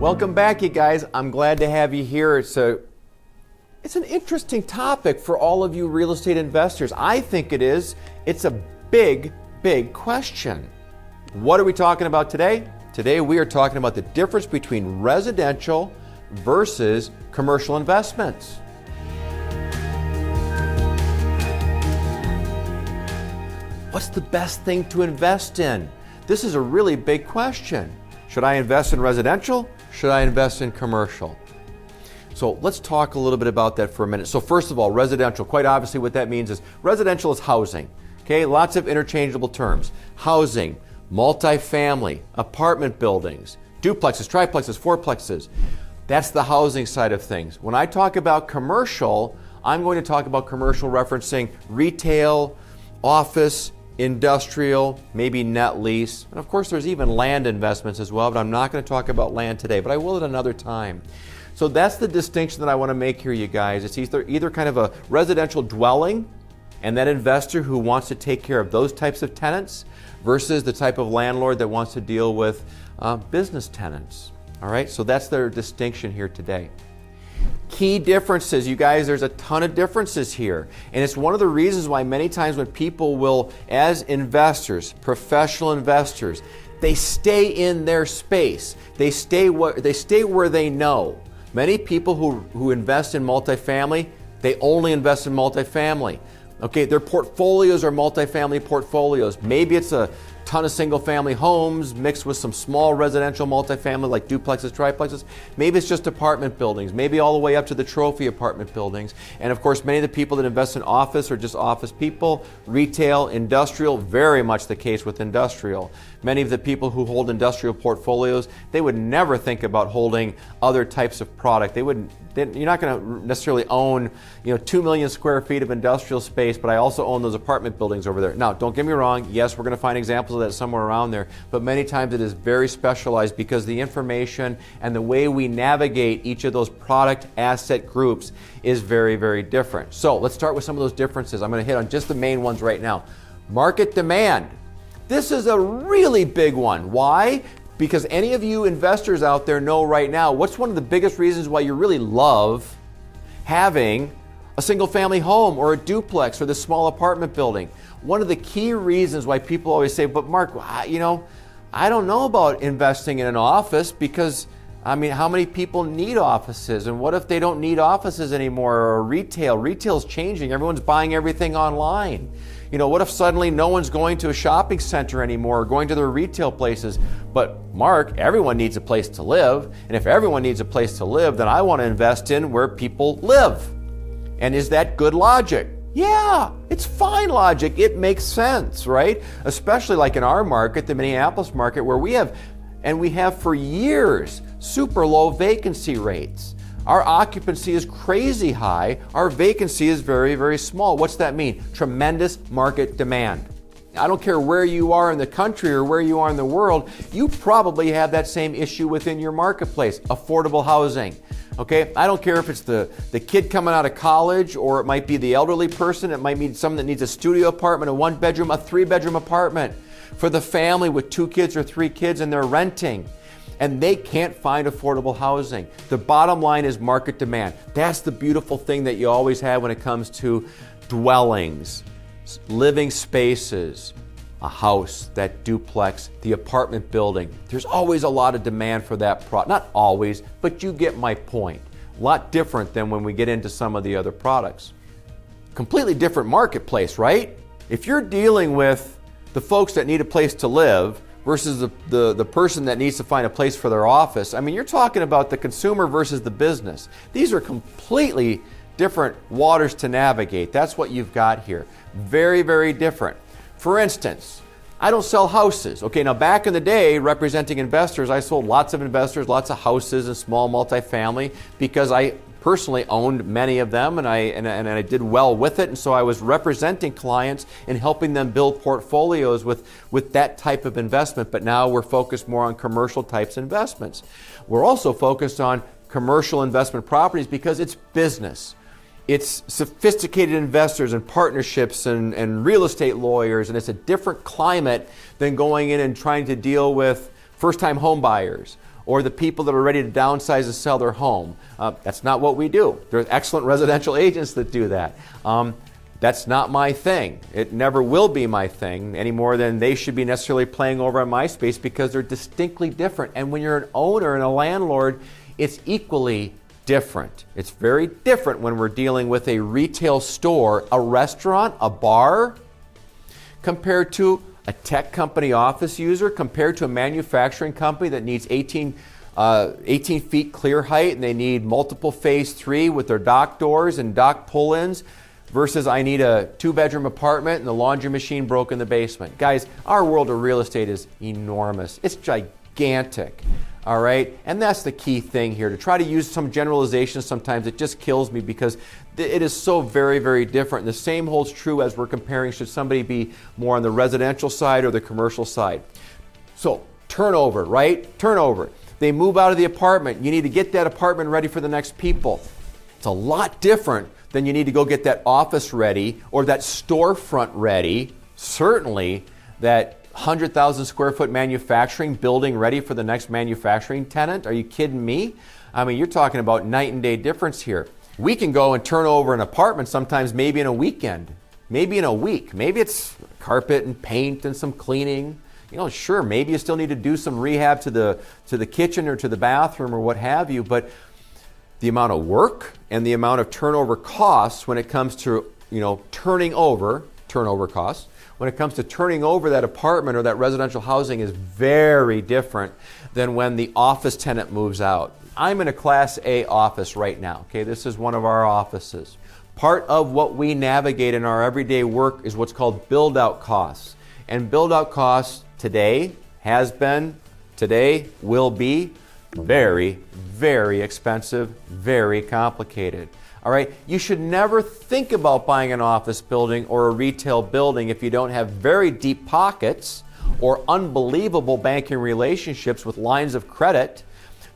Welcome back, you guys. I'm glad to have you here. It's an interesting topic for all of you real estate investors. I think it is. It's a big question. What are we talking about today? Today we are talking about the difference between residential versus commercial investments. What's the best thing to invest in? This is a really big question. Should I invest in residential? Should I invest in commercial? So let's talk a little bit about that for a minute. So first of all, residential, quite obviously what that means is residential is housing. Okay, lots of interchangeable terms. Housing, multifamily, apartment buildings, duplexes, triplexes, fourplexes. That's the housing side of things. When I talk about commercial, I'm going to talk about commercial referencing retail, office, industrial, maybe net lease. And of course there's even land investments as well, but I'm not going to talk about land today, but I will at another time. So that's the distinction that I want to make here, you guys. It's either kind of a residential dwelling and that investor who wants to take care of those types of tenants versus the type of landlord that wants to deal with business tenants. All right, so that's their distinction here today. Key differences, you guys, there's a ton of differences here. And it's one of the reasons why many times when people will, as investors, professional investors, they stay in their space. They stay where they know. Many people who invest in multifamily, they only invest in multifamily. Okay, their portfolios are multifamily portfolios. Maybe it's a ton of single-family homes mixed with some small residential multifamily like duplexes, triplexes. Maybe it's just apartment buildings, maybe all the way up to the trophy apartment buildings. And of course, many of the people that invest in office are just office people. Retail, industrial, very much the case with industrial. Many of the people who hold industrial portfolios, they would never think about holding other types of product. You're not going to necessarily own 2 million square feet of industrial space, but I also own those apartment buildings over there. Now, don't get me wrong. Yes, we're going to find examples of that somewhere around there, but many times it is very specialized because the information and the way we navigate each of those product asset groups is very different. So let's start with some of those differences. I'm going to hit on just the main ones right now. Market demand. This is a really big one. Why? Because any of you investors out there know right now, what's one of the biggest reasons why you really love having a single family home or a duplex or the small apartment building? One of the key reasons why people always say, but Mark, I don't know about investing in an office because, how many people need offices? And what if they don't need offices anymore? Or retail? Retail's changing. Everyone's buying everything online. What if suddenly no one's going to a shopping center anymore or going to their retail places? But Mark, everyone needs a place to live. And if everyone needs a place to live, then I want to invest in where people live. And is that good logic? Yeah, it's fine logic. It makes sense, right? Especially like in our market, the Minneapolis market, where we have for years, super low vacancy rates. Our occupancy is crazy high. Our vacancy is very small. What's that mean? Tremendous market demand. I don't care where you are in the country or where you are in the world, you probably have that same issue within your marketplace, affordable housing. Okay, I don't care if it's the kid coming out of college or it might be the elderly person, it might be someone that needs a studio apartment, a 1-bedroom, a 3-bedroom apartment for the family with 2 kids or 3 kids and they're renting. And they can't find affordable housing. The bottom line is market demand. That's the beautiful thing that you always have when it comes to dwellings, living spaces, a house, that duplex, the apartment building. There's always a lot of demand for that product. Not always, but you get my point. A lot different than when we get into some of the other products. Completely different marketplace, right? If you're dealing with the folks that need a place to live versus the person that needs to find a place for their office, you're talking about the consumer versus the business. These are completely different waters to navigate. That's what you've got here. Very different. For instance, I don't sell houses. Okay, now back in the day, representing investors, I sold lots of investors, lots of houses and small multifamily because I personally owned many of them and I did well with it. And so I was representing clients and helping them build portfolios with that type of investment. But now we're focused more on commercial types investments. We're also focused on commercial investment properties because it's business. It's sophisticated investors and partnerships and real estate lawyers, and it's a different climate than going in and trying to deal with first-time home buyers or the people that are ready to downsize and sell their home. That's not what we do. There's excellent residential agents that do that. That's not my thing. It never will be my thing any more than they should be necessarily playing over on my space, because they're distinctly different. And when you're an owner and a landlord, it's equally different. It's very different when we're dealing with a retail store, a restaurant, a bar, compared to a tech company office user, compared to a manufacturing company that needs 18 feet clear height and they need multiple phase 3 with their dock doors and dock pull-ins, versus I need a 2-bedroom apartment and the laundry machine broke in the basement. Guys, our world of real estate is enormous. It's gigantic. All right? And that's the key thing here. To try to use some generalizations sometimes, it just kills me, because it is so very, very different. And the same holds true as we're comparing, should somebody be more on the residential side or the commercial side. So, turnover, right? Turnover. They move out of the apartment. You need to get that apartment ready for the next people. It's a lot different than you need to go get that office ready or that storefront ready. Certainly that 100,000 square foot manufacturing building ready for the next manufacturing tenant. Are you kidding me? I mean, you're talking about night and day difference here. We can go and turn over an apartment sometimes maybe in a weekend, maybe in a week. Maybe it's carpet and paint and some cleaning. You know, sure, maybe you still need to do some rehab to the kitchen or to the bathroom or what have you, but the amount of work and the amount of turnover costs when it comes to, turnover costs, when it comes to turning over that apartment or that residential housing is very different than when the office tenant moves out. I'm in a Class A office right now. Okay, this is one of our offices. Part of what we navigate in our everyday work is what's called build-out costs. And build-out costs today, has been, today will be very, very expensive, very complicated. All right, you should never think about buying an office building or a retail building if you don't have very deep pockets or unbelievable banking relationships with lines of credit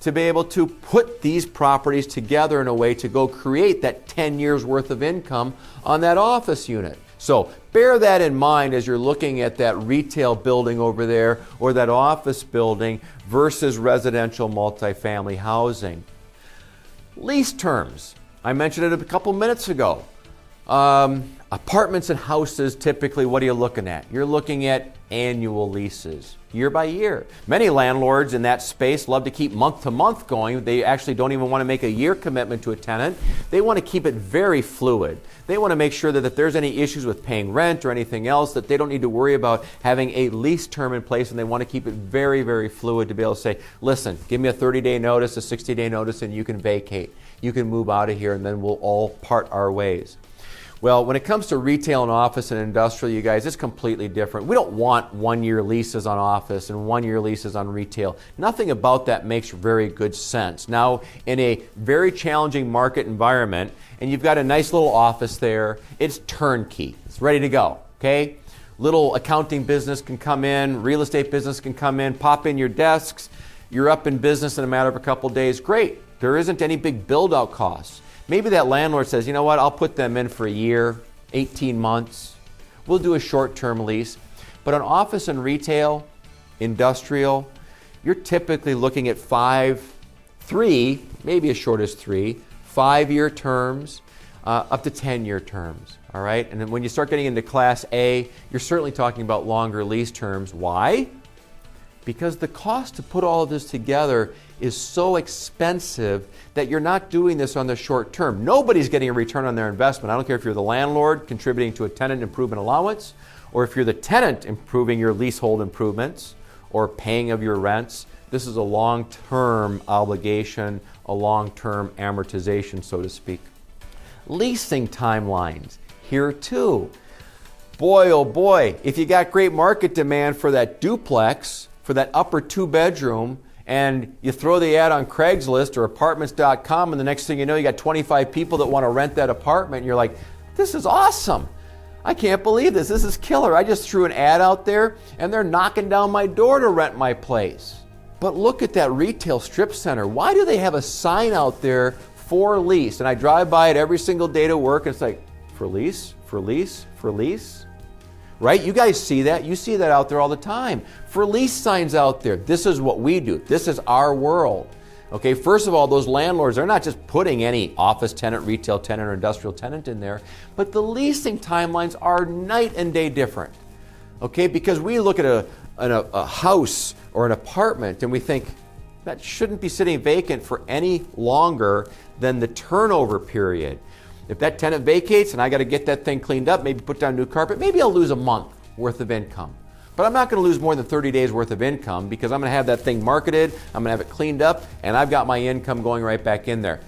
to be able to put these properties together in a way to go create that 10 years worth of income on that office unit. So bear that in mind as you're looking at that retail building over there or that office building versus residential multifamily housing. Lease terms. I mentioned it a couple minutes ago. Apartments and houses, typically, what are you looking at? You're looking at annual leases, year by year. Many landlords in that space love to keep month to month going. They actually don't even want to make a year commitment to a tenant. They want to keep it very fluid. They want to make sure that if there's any issues with paying rent or anything else, that they don't need to worry about having a lease term in place, and they want to keep it very, very fluid to be able to say, listen, give me a 30-day notice, a 60-day notice, and you can vacate. You can move out of here, and then we'll all part our ways. Well, when it comes to retail and office and industrial, you guys, it's completely different. We don't want 1-year leases on office and 1-year leases on retail. Nothing about that makes very good sense. Now, in a very challenging market environment, and you've got a nice little office there, it's turnkey. It's ready to go, okay? Little accounting business can come in, real estate business can come in, pop in your desks. You're up in business in a matter of a couple days. Great. There isn't any big build-out costs. Maybe that landlord says, you know what, I'll put them in for a year, 18 months. We'll do a short-term lease. But on office and retail, industrial, you're typically looking at 3, maybe as short as 3, 5-year terms, up to 10-year terms. All right? And then when you start getting into Class A, you're certainly talking about longer lease terms. Why? Because the cost to put all of this together is so expensive that you're not doing this on the short term. Nobody's getting a return on their investment. I don't care if you're the landlord contributing to a tenant improvement allowance, or if you're the tenant improving your leasehold improvements or paying of your rents. This is a long-term obligation, a long-term amortization, so to speak. Leasing timelines, here too. Boy, oh boy, if you got great market demand for that duplex, for that upper 2-bedroom, and you throw the ad on Craigslist or apartments.com, and the next thing you know, you got 25 people that want to rent that apartment, and you're like, this is awesome. I can't believe this. This is killer. I just threw an ad out there, and they're knocking down my door to rent my place. But look at that retail strip center. Why do they have a sign out there for lease? And I drive by it every single day to work, and it's like, for lease, for lease, for lease? right? You guys see that. You see that out there all the time. For lease signs out there, this is what we do. This is our world. Okay, first of all, those landlords, they're not just putting any office tenant, retail tenant, or industrial tenant in there, but the leasing timelines are night and day different. Okay, because we look at a house or an apartment and we think that shouldn't be sitting vacant for any longer than the turnover period. If that tenant vacates and I got to get that thing cleaned up, maybe put down new carpet, maybe I'll lose a month worth of income. But I'm not going to lose more than 30 days worth of income because I'm going to have that thing marketed, I'm going to have it cleaned up, and I've got my income going right back in there.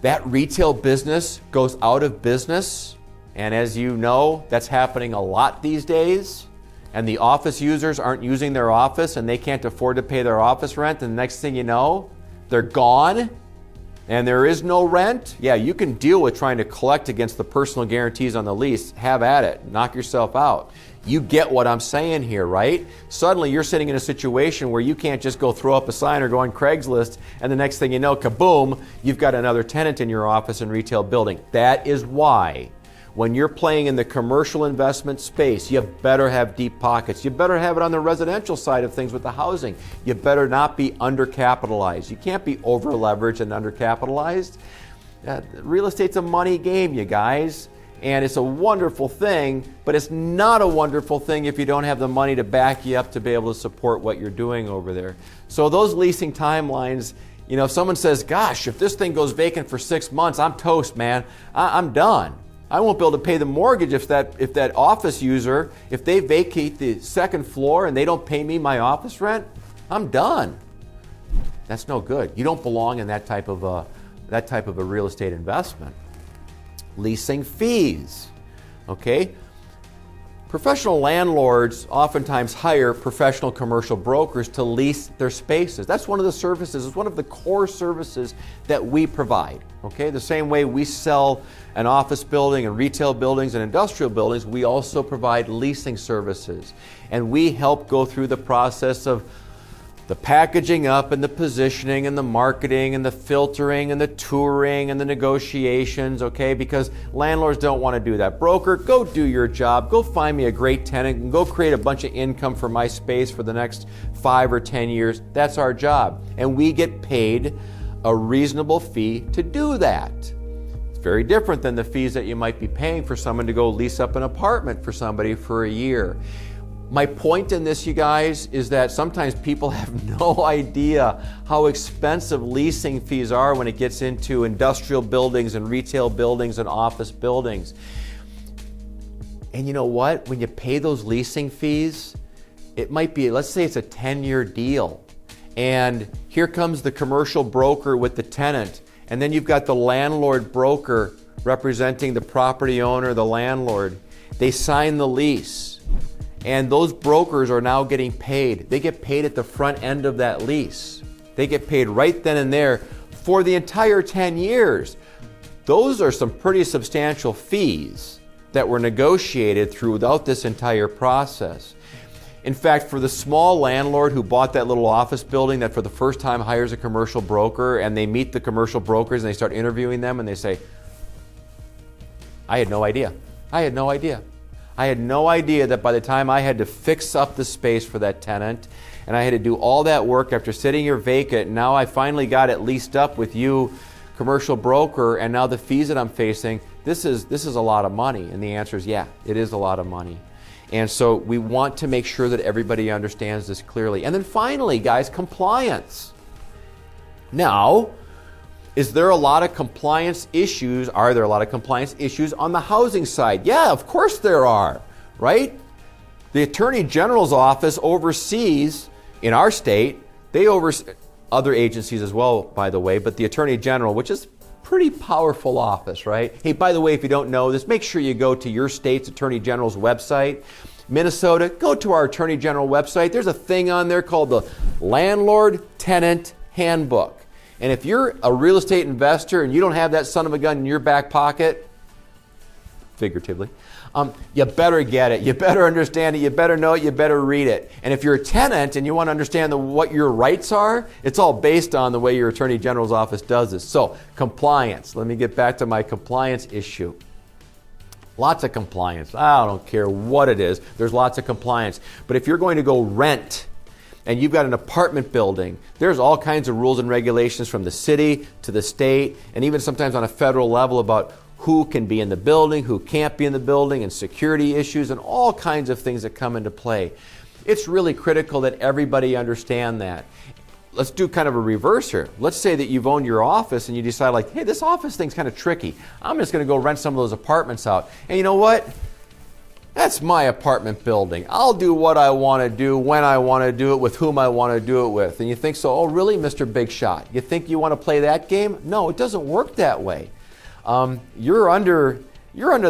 That retail business goes out of business, and as you know, that's happening a lot these days. And the office users aren't using their office and they can't afford to pay their office rent, and the next thing you know, they're gone and there is no rent. Yeah, you can deal with trying to collect against the personal guarantees on the lease. Have at it. Knock yourself out. You get what I'm saying here, right? Suddenly you're sitting in a situation where you can't just go throw up a sign or go on Craigslist and the next thing you know, kaboom, you've got another tenant in your office and retail building. That is why when you're playing in the commercial investment space, you better have deep pockets. You better have it on the residential side of things with the housing. You better not be undercapitalized. You can't be over-leveraged and undercapitalized. Real estate's a money game, you guys. And it's a wonderful thing, but it's not a wonderful thing if you don't have the money to back you up to be able to support what you're doing over there. So those leasing timelines, you know, if someone says, gosh, if this thing goes vacant for 6 months, I'm toast, man. I'm done. I won't be able to pay the mortgage if that office user, if they vacate the second floor and they don't pay me my office rent, I'm done. That's no good. You don't belong in that type of a real estate investment. Leasing fees, okay? Professional landlords oftentimes hire professional commercial brokers to lease their spaces. That's one of the services, it's one of the core services that we provide, okay? The same way we sell an office building and retail buildings and industrial buildings, we also provide leasing services. And we help go through the process of the packaging up and the positioning and the marketing and the filtering and the touring and the negotiations, okay? Because landlords don't want to do that. Broker, go do your job. Go find me a great tenant and go create a bunch of income for my space for the next 5 or 10 years. That's our job. And we get paid a reasonable fee to do that. It's very different than the fees that you might be paying for someone to go lease up an apartment for somebody for a year. My point in this, you guys, is that sometimes people have no idea how expensive leasing fees are when it gets into industrial buildings and retail buildings and office buildings. And you know what? When you pay those leasing fees, it might be, let's say it's a 10-year deal. And here comes the commercial broker with the tenant. And then you've got the landlord broker representing the property owner, the landlord. They sign the lease. And those brokers are now getting paid. They get paid at the front end of that lease. They get paid right then and there for the entire 10 years. Those are some pretty substantial fees that were negotiated throughout this entire process. In fact, for the small landlord who bought that little office building that for the first time hires a commercial broker, and they meet the commercial brokers and they start interviewing them and they say, I had no idea. I had no idea. I had no idea that by the time I had to fix up the space for that tenant and I had to do all that work after sitting here vacant, and now I finally got it leased up with you, commercial broker, and now the fees that I'm facing, this is a lot of money. And the answer is yeah, it is a lot of money. And so we want to make sure that everybody understands this clearly. And then finally, guys, compliance. Now, is there a lot of compliance issues? Are there a lot of compliance issues on the housing side? Yeah, of course there are, right? The Attorney General's office oversees, in our state, they oversee other agencies as well, by the way, but the Attorney General, which is a pretty powerful office, right? Hey, by the way, if you don't know this, make sure you go to your state's Attorney General's website. Minnesota, go to our Attorney General website. There's a thing on there called the Landlord Tenant Handbook. And if you're a real estate investor and you don't have that son of a gun in your back pocket, figuratively, you better get it. You better understand it. You better know it. You better read it. And if you're a tenant and you want to understand what your rights are, it's all based on the way your Attorney General's office does this. So compliance. Let me get back to my compliance issue. Lots of compliance. I don't care what it is. There's lots of compliance. But if you're going to go rent and you've got an apartment building, there's all kinds of rules and regulations from the city to the state, and even sometimes on a federal level about who can be in the building, who can't be in the building, and security issues, and all kinds of things that come into play. It's really critical that everybody understand that. Let's do kind of a reverse here. Let's say that you've owned your office and you decide like, hey, this office thing's kind of tricky. I'm just going to go rent some of those apartments out. And you know what? That's my apartment building. I'll do what I want to do, when I want to do it, with whom I want to do it with. And you think, so, oh, really, Mr. Big Shot? You think you want to play that game? No, it doesn't work that way. You're under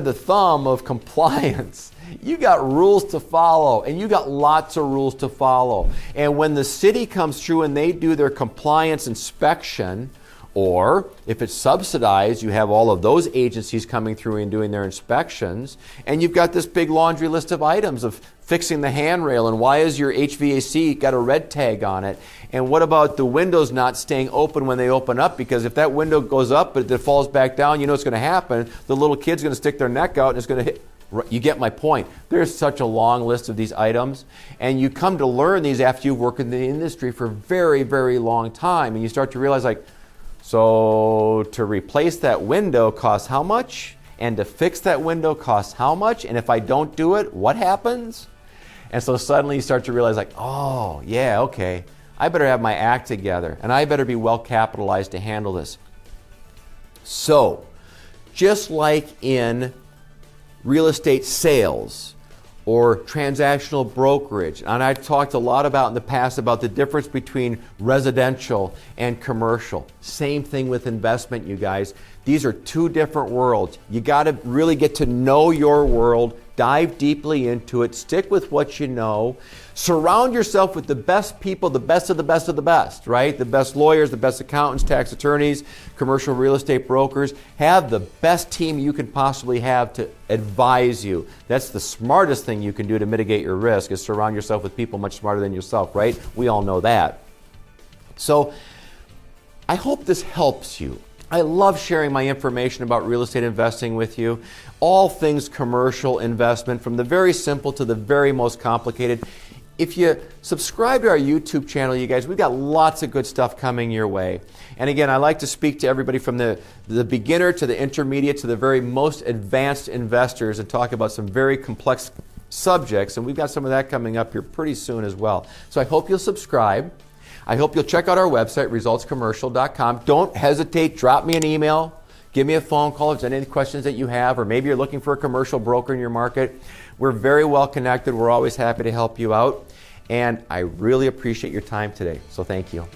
the thumb of compliance. You got rules to follow, and you got lots of rules to follow. And when the city comes through and they do their compliance inspection, or if it's subsidized, you have all of those agencies coming through and doing their inspections, and you've got this big laundry list of items of fixing the handrail, and why is your HVAC got a red tag on it, and what about the windows not staying open when they open up, because if that window goes up but it falls back down, you know what's going to happen. The little kid's going to stick their neck out and it's going to hit. You get my point. There's such a long list of these items, and you come to learn these after you've worked in the industry for a very, very long time, and you start to realize, like, so to replace that window costs how much? And to fix that window costs how much? And if I don't do it, what happens? And so suddenly you start to realize, like, oh, yeah, okay, I better have my act together, and I better be well capitalized to handle this. So, just like in real estate sales or transactional brokerage, and I've talked a lot about in the past about the difference between residential and commercial. Same thing with investment, you guys. These are two different worlds. You got to really get to know your world, dive deeply into it, stick with what you know, surround yourself with the best people, the best of the best of the best, right? The best lawyers, the best accountants, tax attorneys, commercial real estate brokers. Have the best team you can possibly have to advise you. That's the smartest thing you can do to mitigate your risk, is surround yourself with people much smarter than yourself, right? We all know that. So I hope this helps you. I love sharing my information about real estate investing with you. All things commercial investment, from the very simple to the very most complicated. If you subscribe to our YouTube channel, you guys, we've got lots of good stuff coming your way. And again, I like to speak to everybody from the beginner to the intermediate to the very most advanced investors and talk about some very complex subjects. And we've got some of that coming up here pretty soon as well. So I hope you'll subscribe. I hope you'll check out our website, resultscommercial.com. Don't hesitate. Drop me an email. Give me a phone call if there's any questions that you have, or maybe you're looking for a commercial broker in your market. We're very well connected. We're always happy to help you out. And I really appreciate your time today. So thank you.